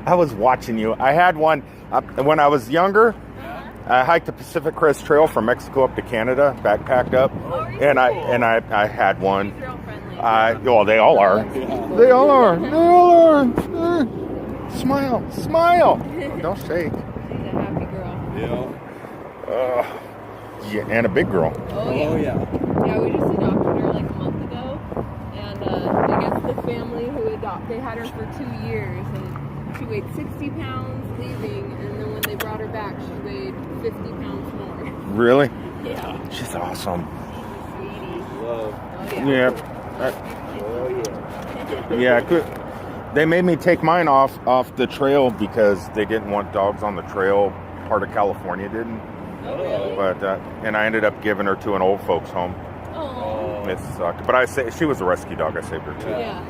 I was watching you. I had one when I was younger. I hiked the Pacific Crest Trail from Mexico up to Canada, backpacked up, and I had one. Well, they all are. They all are. They all are. Smile, smile. Don't shake. She's a happy girl. Yeah. Yeah, and a big girl. Oh yeah. Yeah, we just adopted her like a month ago, and I guess the family who they had her for 2 years, and she weighed 60 pounds leaving, and then when they brought her back, she weighed 50 pounds more. Really? Yeah. She's awesome. Sweetie. Love. Oh yeah. Yeah. Good. They made me take mine off the trail because they didn't want dogs on the trail. Part of California didn't. Oh really? But and I ended up giving her to an old folks home. Oh. It sucked. But she was a rescue dog. I saved her too. Yeah.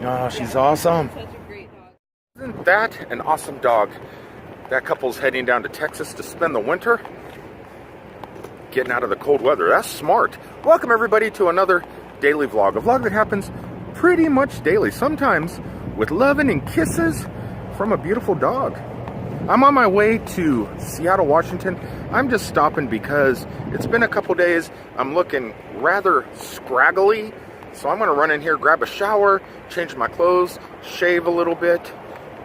Oh, she's awesome. Such a great dog. Isn't that an awesome dog? That couple's heading down to Texas to spend the winter. Getting out of the cold weather. That's smart. Welcome everybody to another daily vlog. A vlog that happens pretty much daily. Sometimes with loving and kisses from a beautiful dog. I'm on my way to Seattle, Washington. I'm just stopping because it's been a couple days. I'm looking rather scraggly. So I'm gonna run in here, grab a shower, change my clothes, shave a little bit,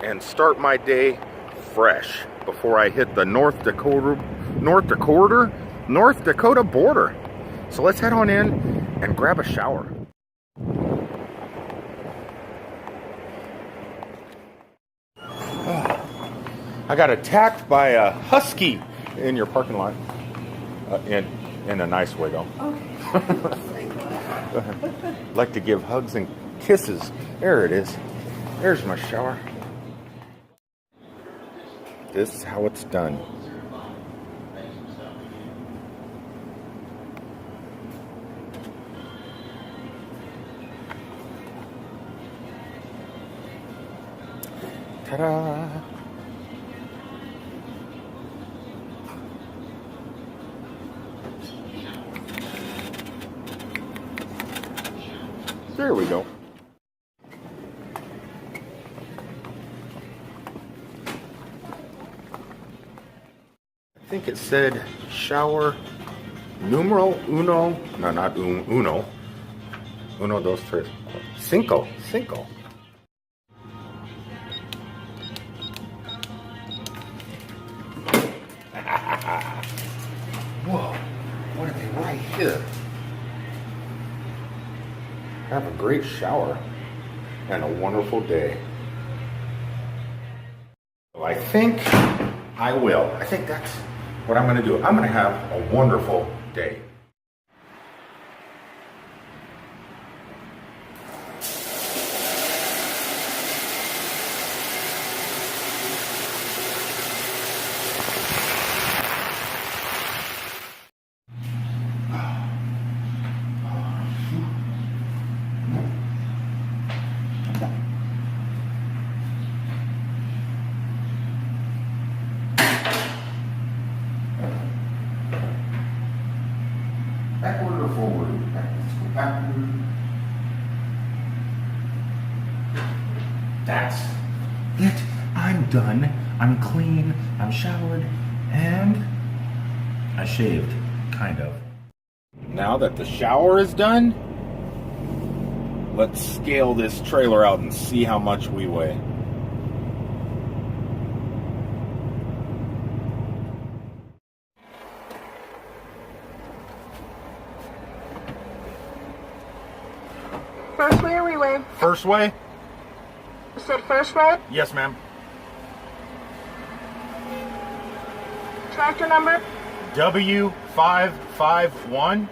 and start my day fresh before I hit the North Dakota border. So let's head on in and grab a shower. I got attacked by a husky in your parking lot. In a nice way, though. Okay. Like to give hugs and kisses. There it is. There's my shower. This is how it's done. Ta-da! There we go. I think it said shower numero uno. No, not uno. Uno, dos, tres. Cinco. Whoa, what are they right here? Have a great shower and a wonderful day. Well, I think I will. I think that's what I'm going to do. I'm going to have a wonderful day. Backward or forward? Let's go backward. That's it. I'm done. I'm clean. I'm showered. And I shaved. Kind of. Now that the shower is done, let's scale this trailer out and see how much we weigh. First way or re-way? First way? You said first way? Yes, ma'am. Tractor number? W551.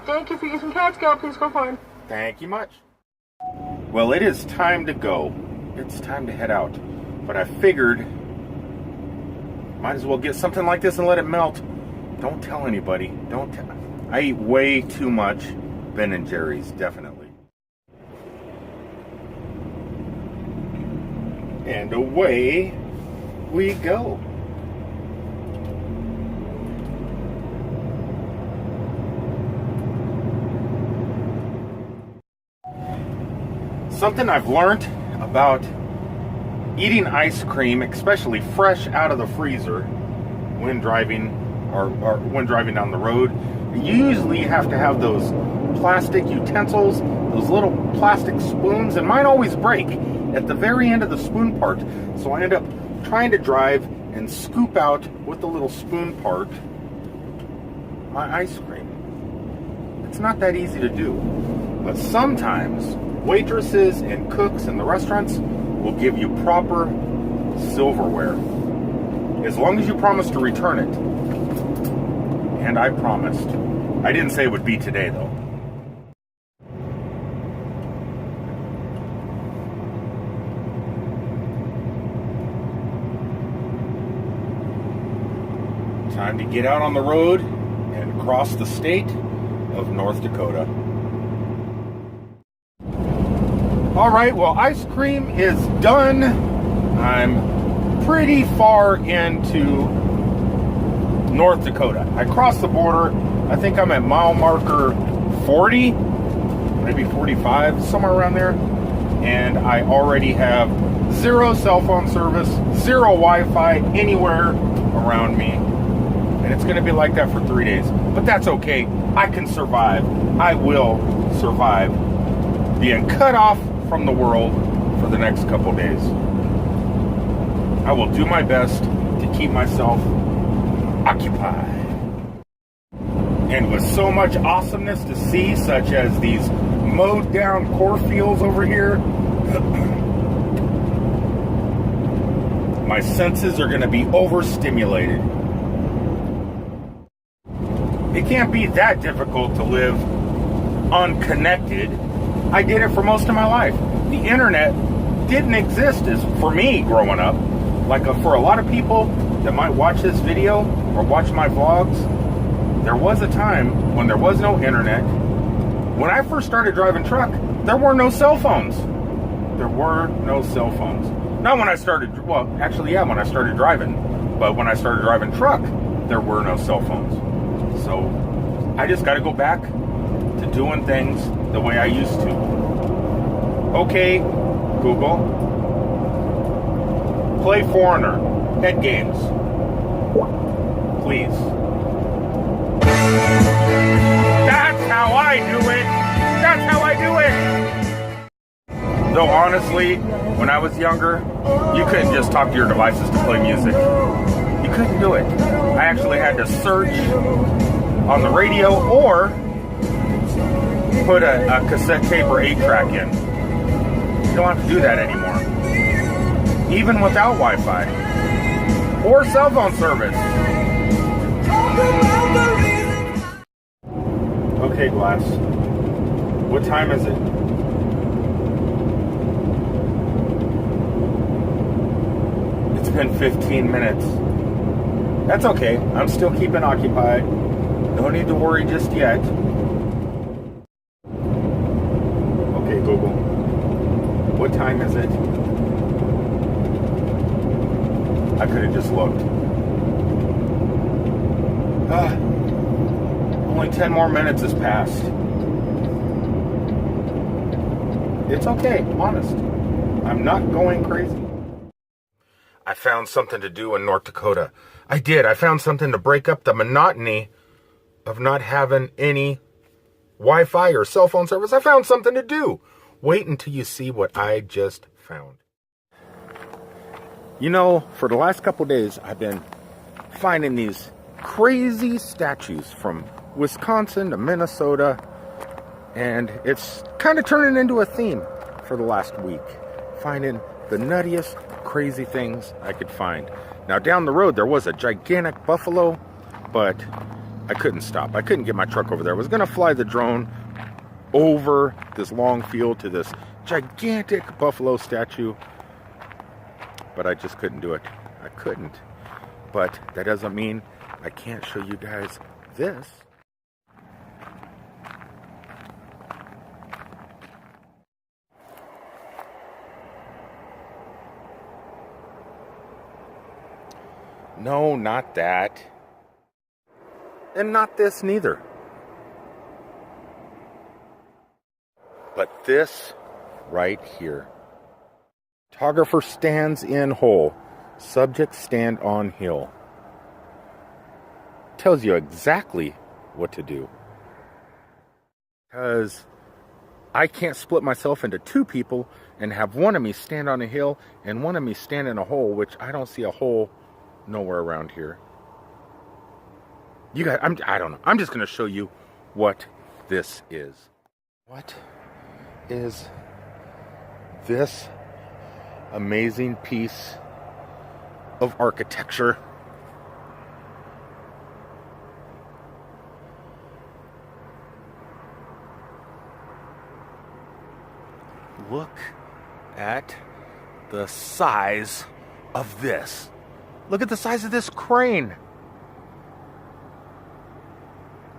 Thank you for using Catskill. Please go forward. Thank you much. Well, it is time to go. It's time to head out. But I figured might as well get something like this and let it melt. Don't tell anybody. Don't tell. I eat way too much Ben & Jerry's, definitely. And away we go. Something I've learned about eating ice cream, especially fresh out of the freezer, when driving or when driving down the road, you usually have to have those plastic utensils, those little plastic spoons, and mine always break at the very end of the spoon part. So I end up trying to drive and scoop out with the little spoon part my ice cream. It's not that easy to do, but sometimes waitresses and cooks in the restaurants will give you proper silverware, as long as you promise to return it. And I promised. I didn't say it would be today, though. Time to get out on the road and cross the state of North Dakota. All right, well, ice cream is done. I'm pretty far into North Dakota. I crossed the border. I think I'm at mile marker 40, maybe 45, somewhere around there. And I already have zero cell phone service, zero Wi-Fi anywhere around me. And it's going to be like that for 3 days. But that's okay. I can survive. I will survive being cut off from the world for the next couple days. I will do my best to keep myself occupied. And with so much awesomeness to see, such as these mowed down cornfields over here, my senses are going to be overstimulated. It can't be that difficult to live unconnected. I did it for most of my life. The internet didn't exist as for me growing up. Like for a lot of people that might watch this video or watch my vlogs, there was a time when there was no internet. When I first started driving truck, there were no cell phones. There were no cell phones. Not when I started, well, actually, yeah, when I started driving. But when I started driving truck, there were no cell phones. So I just got to go back to doing things the way I used to. Okay, Google, play Foreigner, head games, please. That's how I do it. That's how I do it. Though honestly, when I was younger, you couldn't just talk to your devices to play music. You couldn't do it. I actually had to search on the radio or put a cassette tape or 8-track in. You don't have to do that anymore. Even without Wi-Fi or cell phone service. Okay, Glass. What time is it? It's been 15 minutes. That's okay. I'm still keeping occupied. No need to worry just yet. Okay, Google. What time is it? I could have just looked. Only 10 more minutes has passed. It's okay, honest. I'm not going crazy. I found something to do in North Dakota. I did. I found something to break up the monotony of not having any Wi-Fi or cell phone service. I found something to do. Wait until you see what I just found. You know, for the last couple days, I've been finding these crazy statues from Wisconsin to Minnesota, and it's kind of turning into a theme for the last week. Finding the nuttiest, crazy things I could find. Now, down the road, there was a gigantic buffalo, but I couldn't stop. I couldn't get my truck over there. I was going to fly the drone over this long field to this gigantic buffalo statue, but I just couldn't do it. I couldn't. But that doesn't mean I can't show you guys this. No, not that. And not this neither. But this right here. Photographer stands in hole. Subject stand on hill. Tells you exactly what to do. Because I can't split myself into two people and have one of me stand on a hill and one of me stand in a hole, which I don't see a hole nowhere around here. You guys, I don't know. I'm just going to show you what this is. What is this amazing piece of architecture? Look at the size of this. Look at the size of this crane.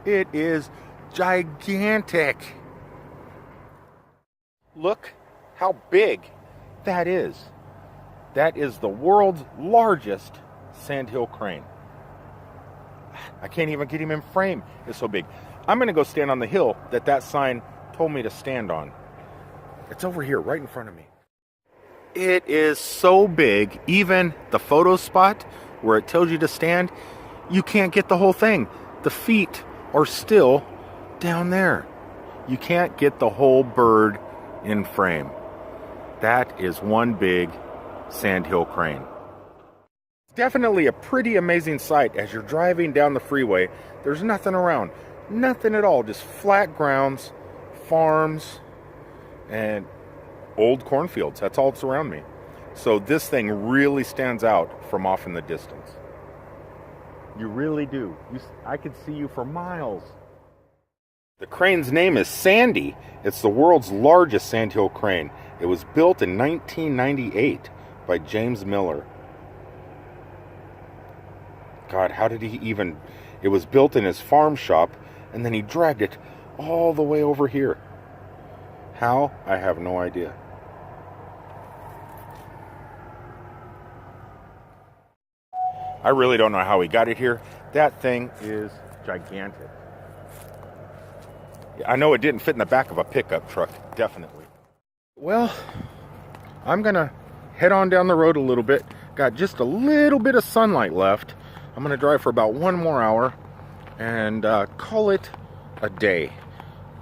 It is gigantic. Look how big that is. That is the world's largest sandhill crane. I can't even get him in frame. It's so big. I'm going to go stand on the hill that sign told me to stand on. It's over here, right in front of me. It is so big, even the photo spot where it tells you to stand, you can't get the whole thing. The feet are still down there. You can't get the whole bird in frame. That is one big sandhill crane. Definitely a pretty amazing sight as you're driving down the freeway. There's nothing around. Nothing at all. Just flat grounds, farms, and old cornfields. That's all that's around me. So this thing really stands out from off in the distance. You really do. I could see you for miles. The crane's name is Sandy. It's the world's largest sandhill crane. It was built in 1998 by James Miller. God, how did he even... It was built in his farm shop, and then he dragged it all the way over here. How? I have no idea. I really don't know how he got it here. That thing is gigantic. I know it didn't fit in the back of a pickup truck, definitely. Well, I'm gonna head on down the road a little bit. Got just a little bit of sunlight left. I'm gonna drive for about 1 more hour and call it a day.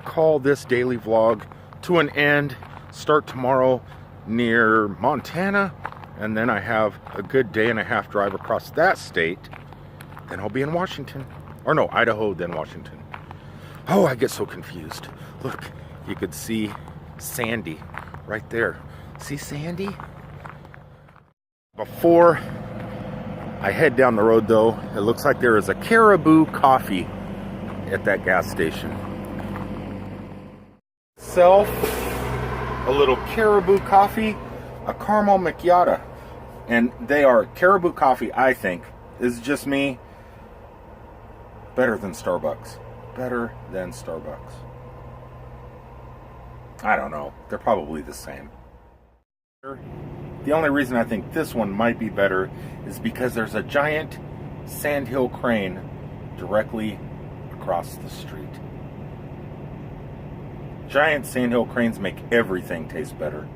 Call this daily vlog to an end. Start tomorrow near Montana, and then I have a good day and a half drive across that state. Then I'll be in Washington. Or no, Idaho, then Washington. Oh, I get so confused. Look, you could see Sandy right there. See Sandy? Before I head down the road, though, it looks like there is a Caribou Coffee at that gas station. Self a little Caribou Coffee, a caramel macchiato. And they are Caribou Coffee, I think, is just me, better than Starbucks. Better than Starbucks. I don't know. They're probably the same. The only reason I think this one might be better is because there's a giant sandhill crane directly across the street. Giant sandhill cranes make everything taste better.